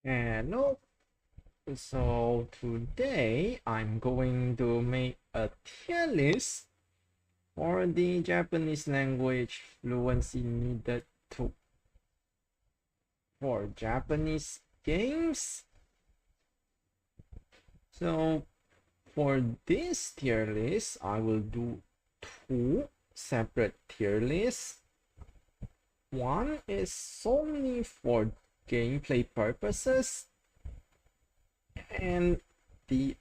Hello. So today I'm going to make a tier list for the Japanese language fluency needed to for Japanese games. So for this tier list, I will do two separate tier lists. One is solely for gameplay purposes, and the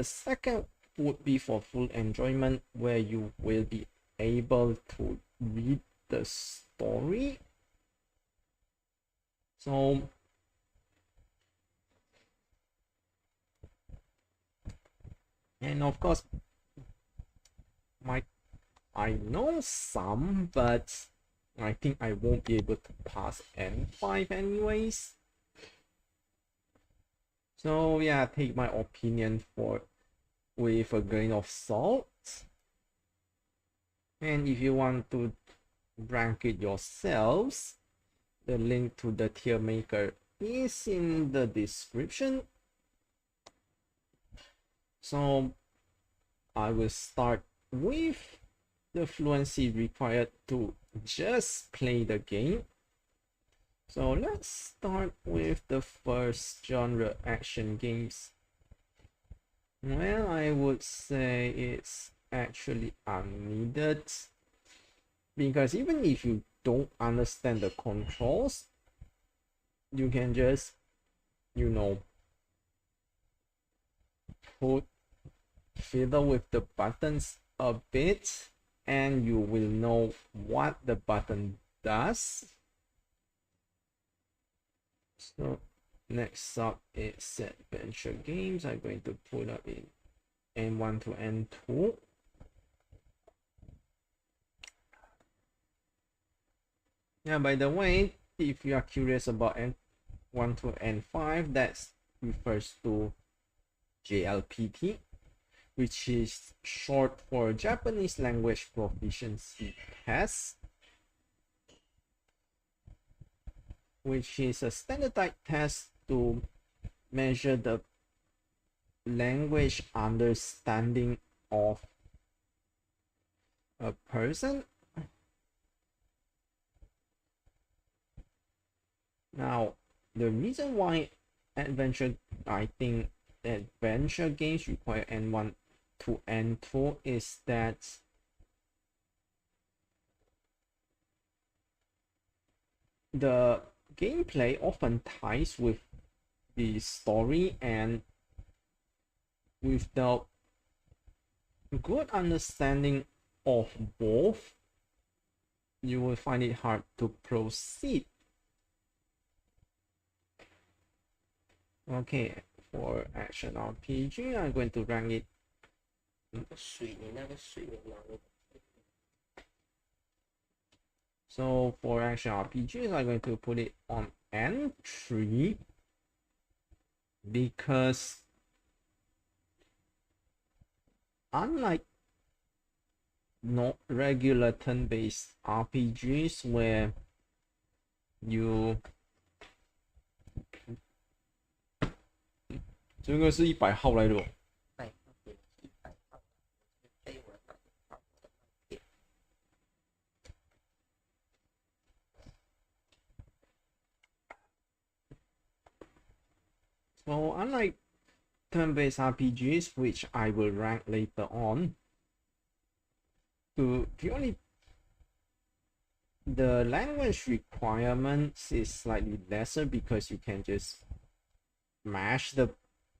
second would be for full enjoyment, where you will be able to read the story. So and of course I know some, but I think I won't be able to pass N5 anyways. So yeah, take my opinion with a grain of salt. And if you want to rank it yourselves, the link to the tier maker is in the description. So I will start with the fluency required to just play the game. So let's start with the first genre, action games. Well, I would say it's actually unneeded, because even if you don't understand the controls, you can just, you know, fiddle with the buttons a bit and you will know what the button does. So next up is adventure games. I'm going to put up in N1 to N2. Yeah, by the way, if you are curious about N1 to N5, that refers to JLPT, which is short for Japanese Language Proficiency Test, which is a standardized test to measure the language understanding of a person. Now, the reason why I think adventure games require N1 to N2 is that the gameplay often ties with the story, and without good understanding of both, you will find it hard to proceed. Okay, for action RPG, I'm going to rank it. So for action RPGs, I'm going to put it on N3, because unlike not regular turn-based RPGs where you 这个是100号来的哦。So unlike turn-based RPGs, which I will rank later on, to purely the language requirements is slightly lesser, because you can just mash the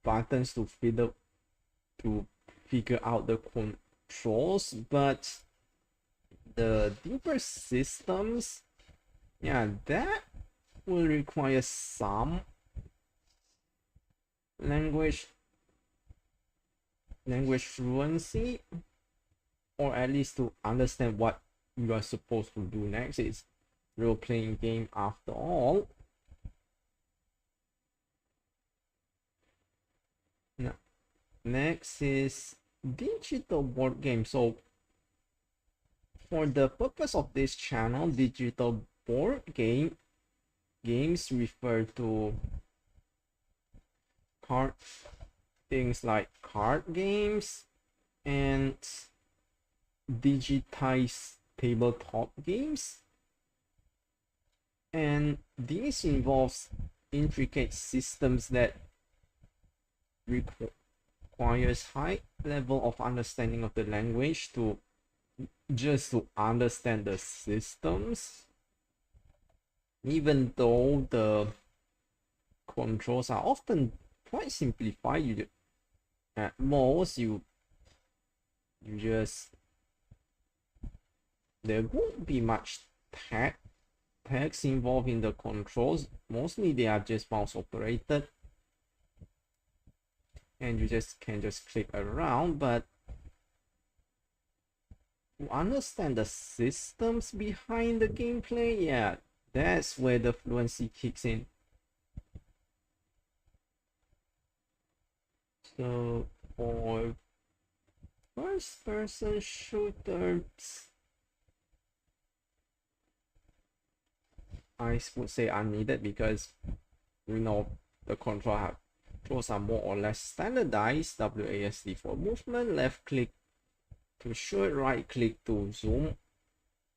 buttons to figure out the controls, but the deeper systems, yeah, that will require some language fluency, or at least to understand what you are supposed to do next. It's role-playing game after all. Now, next is digital board game. So for the purpose of this channel, digital board game games refer to card things like card games and digitized tabletop games, and this involves intricate systems that requires high level of understanding of the language to understand the systems, even though the controls are often quite simplified. At most you just, there won't be much text involved in the controls. Mostly they are just mouse operated and you can just click around, but to understand the systems behind the gameplay, yeah, that's where the fluency kicks in. So for first person shooters, I would say unneeded, because we know the controls are more or less standardized. WASD for movement, left click to shoot, right click to zoom,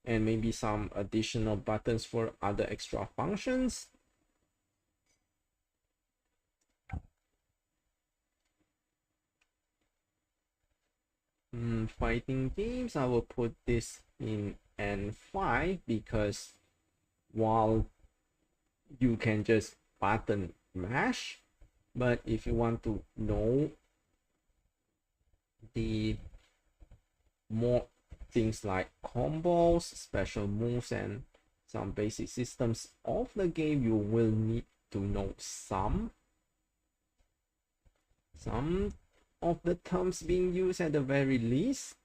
and maybe some additional buttons for other extra functions. Fighting games, I will put this in N5, because while you can just button mash, but if you want to know the more things like combos, special moves, and some basic systems of the game, you will need to know some of the terms being used at the very least.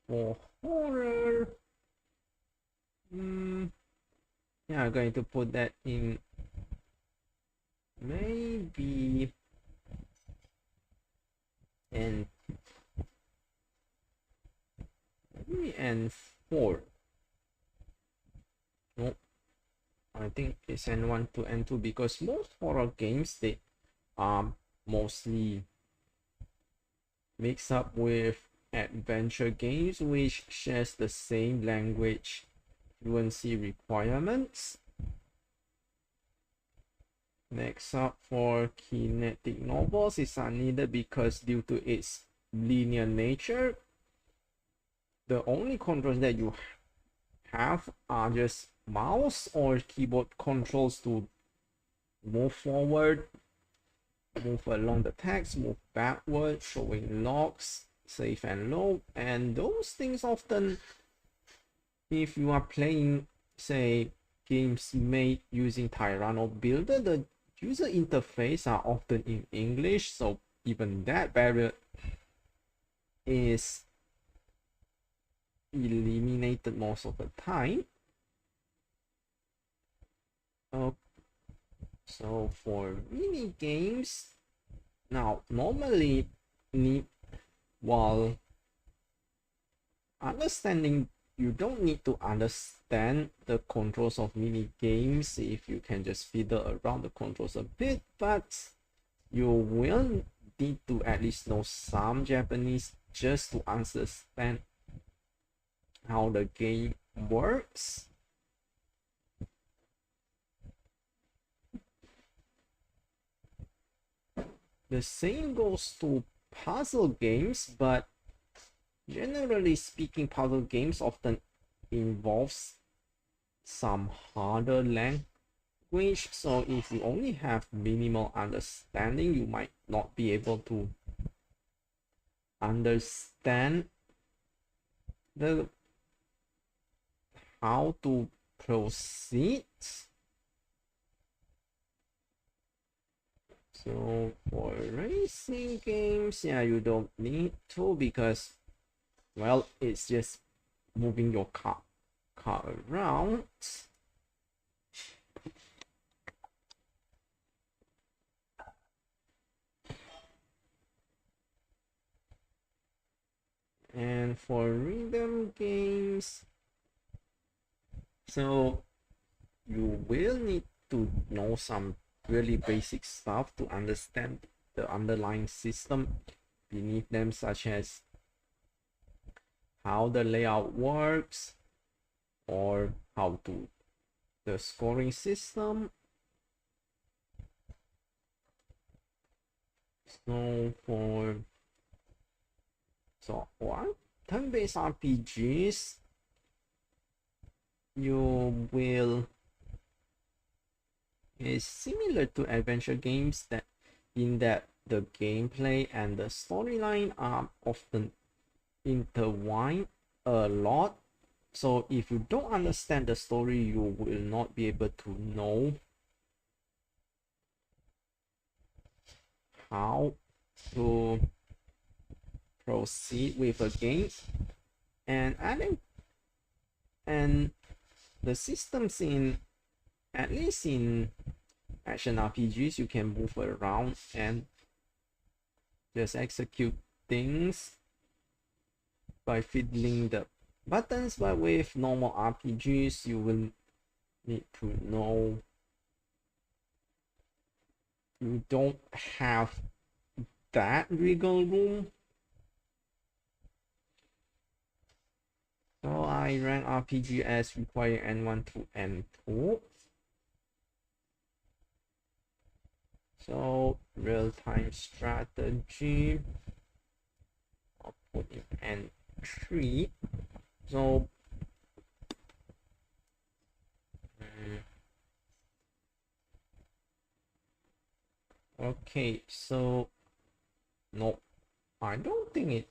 For horror, yeah, I'm going to put that in maybe N4. No, I think it's N1 to N2, because most horror games, they are mostly mixed up with adventure games, which shares the same language fluency requirements. Next up, for kinetic novels, is unneeded because due to its linear nature, the only controls that you have are just mouse or keyboard controls to move forward, move along the text, move backward, showing logs, save and load, and those things often, if you are playing, say, games made using Tyranno Builder, the user interface are often in English, so even that barrier is eliminated most of the time. So for mini games, now normally while understanding, you don't need to understand the controls of mini games if you can just fiddle around the controls a bit, but you will need to at least know some Japanese just to understand how the game works. The same goes to puzzle games, but generally speaking, puzzle games often involves some harder language, so if you only have minimal understanding, you might not be able to understand how to proceed. So for racing games, yeah, you don't need to, because, well, it's just moving your car around. And for rhythm games, So you will need to know some really basic stuff to understand the underlying system beneath them, such as how the layout works or how to the scoring system. So for turn-based RPGs, you will is similar to adventure games that in that the gameplay and the storyline are often intertwined a lot. So if you don't understand the story, you will not be able to know how to proceed with a game. And I think the systems in, at least in action RPGs, you can move around and just execute things by fiddling the buttons, but with normal RPGs you will need to know you don't have that wiggle room. So I ran RPG as require N1 to N2. So real-time strategy, I'll put in N3. So okay, so no, I don't think it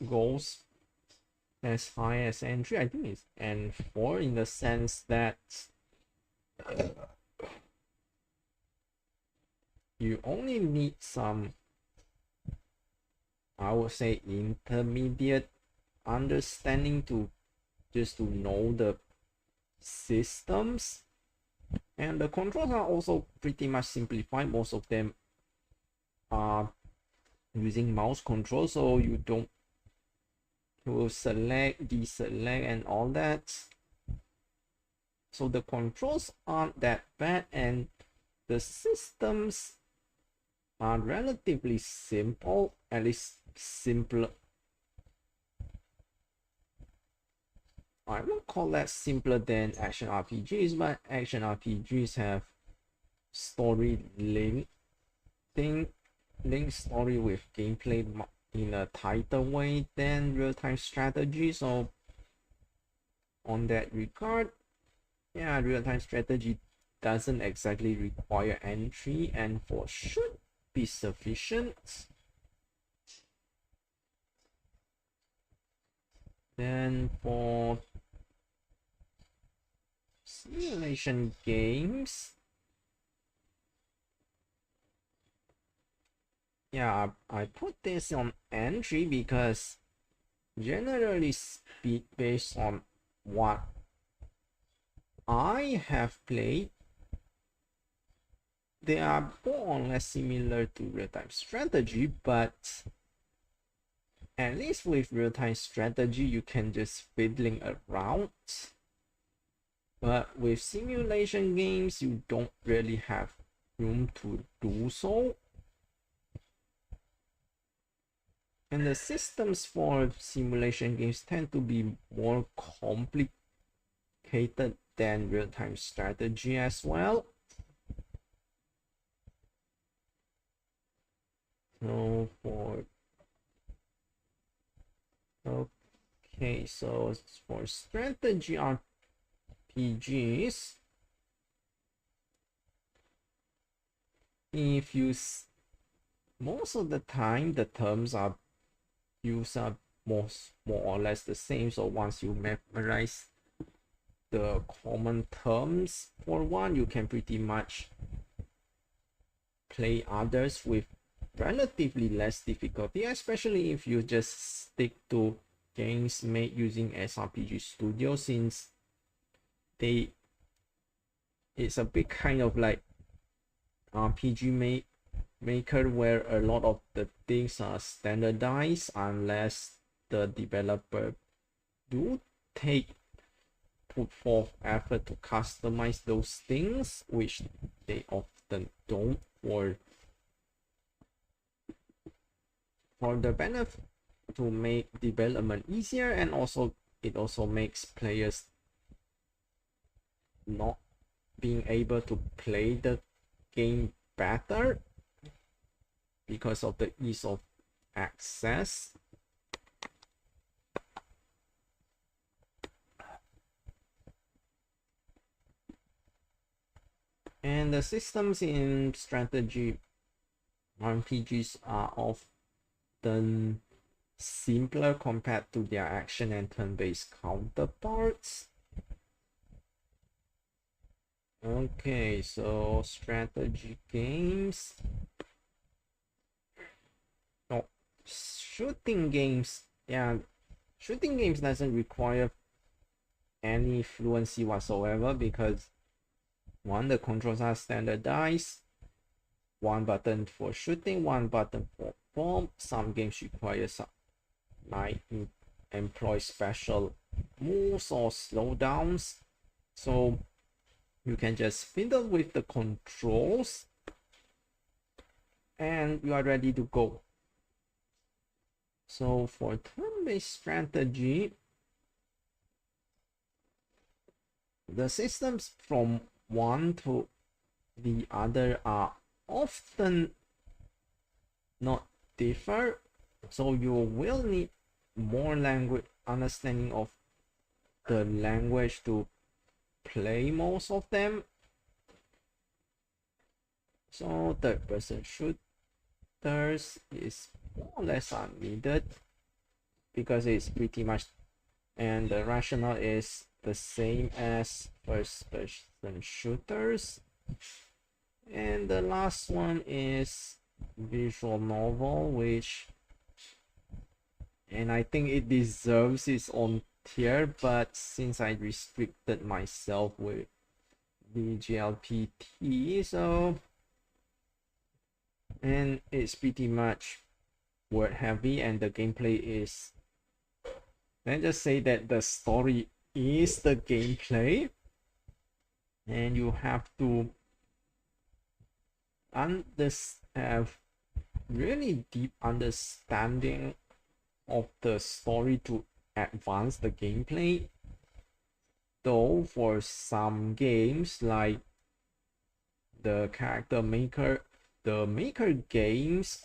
goes as high as N3. I think it's N4 in the sense that you only need some, I would say, intermediate understanding to just to know the systems, and the controls are also pretty much simplified. Most of them are using mouse control, so you don't to select, deselect and all that. So the controls aren't that bad, and the systems are relatively simple, at least simpler. I won't call that simpler than action RPGs, but action RPGs have story link story with gameplay in a tighter way than real-time strategy. So on that regard, yeah, real-time strategy doesn't exactly require entry, and N4 should be sufficient. Then for simulation games, yeah, I put this on entry because generally speed based on what I have played, they are more or less similar to real-time strategy, but at least with real-time strategy you can just fiddling around, but with simulation games you don't really have room to do so. And the systems for simulation games tend to be more complicated than real-time strategy as well. So okay, so for strategy RPGs, if you most of the time the terms are used are more or less the same. So once you memorize the common terms for one, you can pretty much play others with relatively less difficulty, especially if you just stick to games made using SRPG Studio, since it's a big kind of like RPG maker where a lot of the things are standardized unless the developer do take put forth effort to customize those things, which they often don't, for the benefit to make development easier, and also it also makes players not being able to play the game better because of the ease of access. And the systems in strategy RPGs are often simpler compared to their action and turn-based counterparts. Okay, so strategy games. Oh, shooting games. Yeah, shooting games doesn't require any fluency whatsoever because one, the controls are standardized. One button for shooting, one button for bomb. Some games require might employ special moves or slowdowns. So you can just fiddle with the controls and you are ready to go. So for turn-based strategy, the systems from one to the other are often not differ, so you will need more language understanding of the language to play most of them. So third-person shooters is more or less unneeded because it's pretty much, and the rationale is the same as first-person shooters. And the last one is visual novel, which, and I think it deserves its own tier, but since I restricted myself with the GLPT, so, and it's pretty much word heavy, and the gameplay is, let's just say that the story is the gameplay, and you have to have really deep understanding of the story to advance the gameplay. Though for some games like the maker games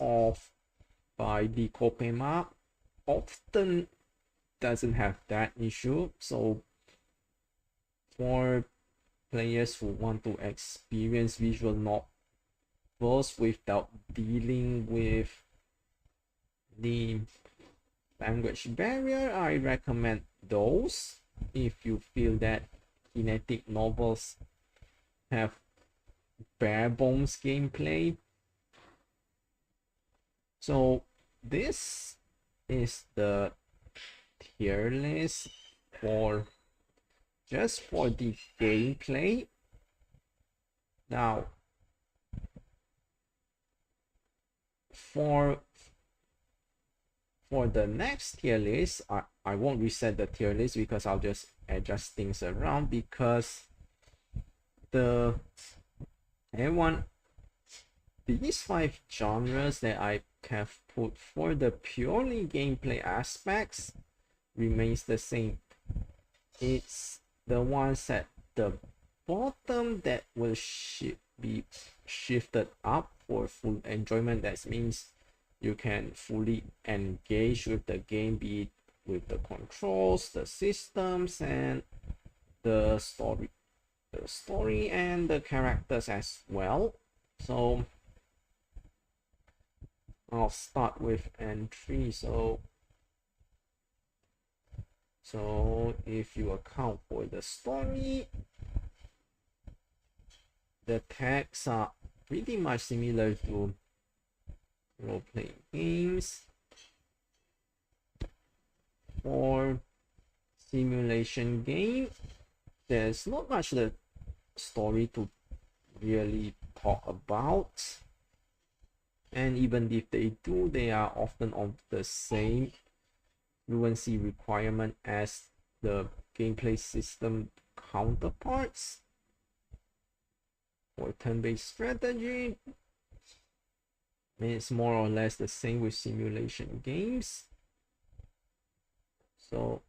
by the Kopema often doesn't have that issue. So for players who want to experience visual novels without dealing with the language barrier, I recommend those. If you feel that kinetic novels have bare bones gameplay. So this is the tier list for just for the gameplay. Now for the next tier list, I won't reset the tier list because I'll just adjust things around, because these 5 genres that I have put for the purely gameplay aspects remains the same. It's the ones at the bottom that will be shifted up for full enjoyment. That means you can fully engage with the game, be it with the controls, the systems, and the story and the characters as well. So I'll start with entry. So if you account for the story, the tags are pretty much similar to role-playing games. For simulation game, there's not much the story to really talk about, and even if they do, they are often of the same fluency requirement as the gameplay system counterparts. For turn-based strategy, it's more or less the same with simulation games. So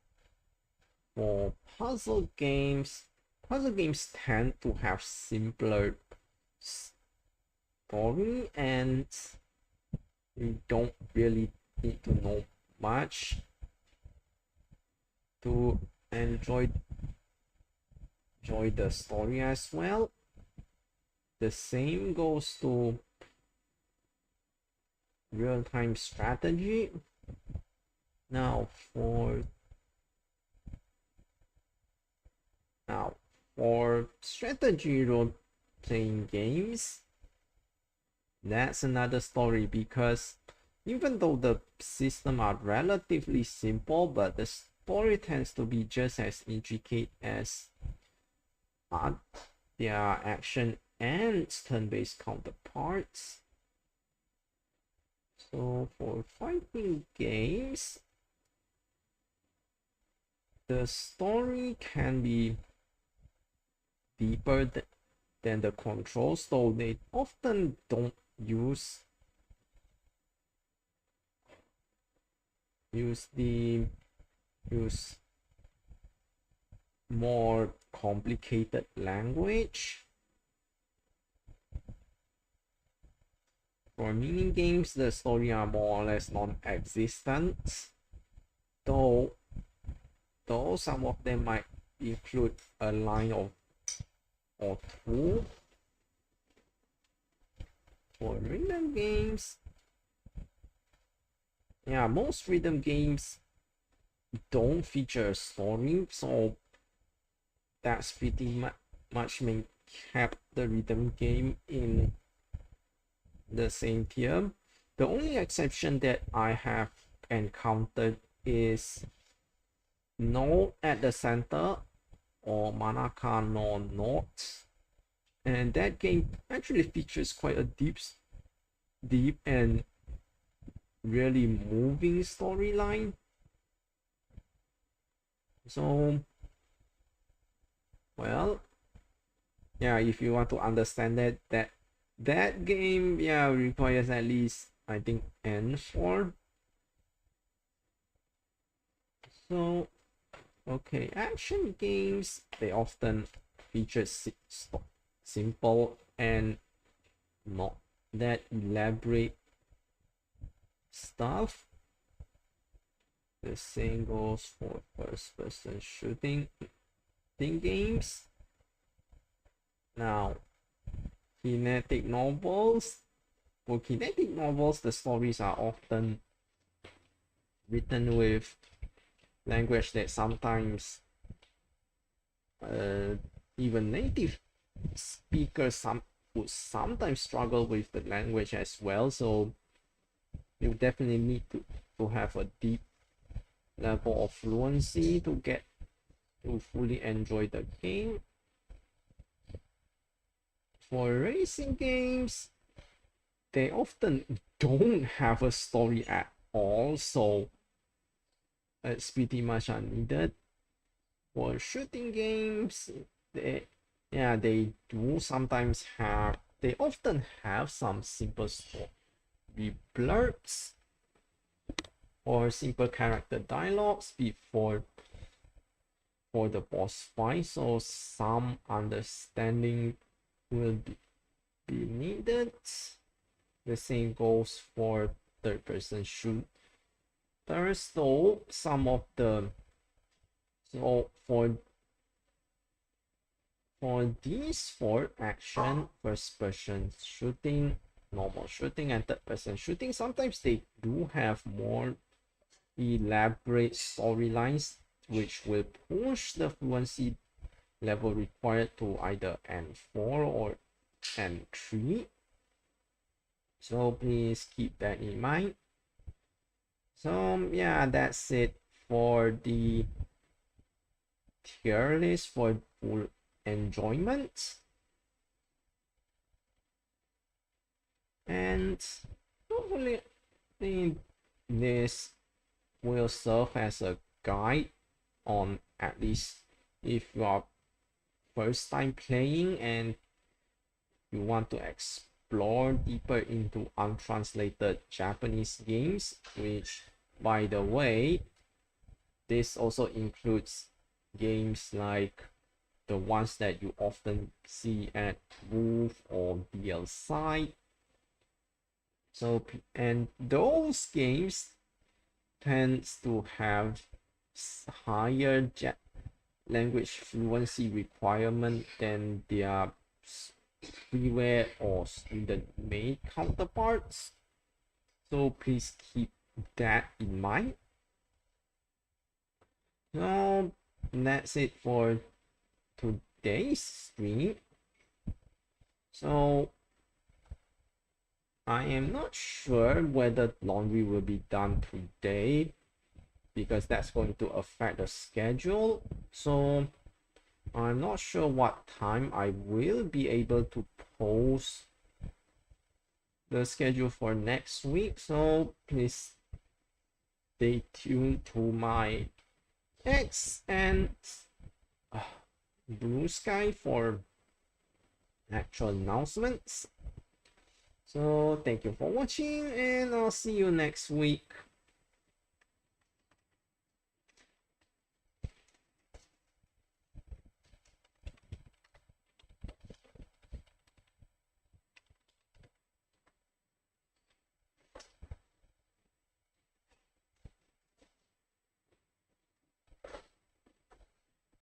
for puzzle games tend to have simpler story, and you don't really need to know much to enjoy the story as well. The same goes to real-time strategy. Now for strategy role-playing games, that's another story, because even though the systems are relatively simple, but the story tends to be just as intricate as their action and turn-based counterparts. So for fighting games, the story can be deeper than the controls, though they often don't use more complicated language. For mini games, the story are more or less non-existent, though some of them might include a line or two. For rhythm games, yeah, most rhythm games don't feature a story, so that's pretty much may keep the rhythm game in the same tier. The only exception that I have encountered is Note at the Center, or Manaka no Note, and that game actually features quite a deep and really moving storyline. So, well, yeah, if you want to understand that game, yeah, requires at least, I think, N4. So, okay, action games, they often feature simple and not that elaborate stuff. The same goes for first-person shooting games. Now, kinetic novels. For kinetic novels, the stories are often written with language that sometimes even native speakers would sometimes struggle with the language as well. So you definitely need to have a deep level of fluency to get to fully enjoy the game. For racing games, they often don't have a story at all, so it's pretty much unneeded. For shooting games, they do sometimes have, they often have some simple story blurbs or simple character dialogues before for the boss fight, so some understanding will be needed. The same goes for third-person shooters, though some of the for these four action, first-person shooting, normal shooting, and third-person shooting, sometimes they do have more elaborate storylines, which will push the fluency level required to either N4 or N3. So please keep that in mind. So yeah, that's it for the tier list for full enjoyment. And hopefully this will serve as a guide on, at least if you are first time playing and you want to explore deeper into untranslated Japanese games, which, by the way, this also includes games like the ones that you often see at Wolf or BL site. So, and those games tends to have higher language fluency requirement than their freeware or student made counterparts. So please keep that in mind. So that's it for today's stream. So I am not sure whether laundry will be done today because that's going to affect the schedule. So I'm not sure what time I will be able to post the schedule for next week. So please stay tuned to my X and Blue Sky for actual announcements. So thank you for watching and I'll see you next week.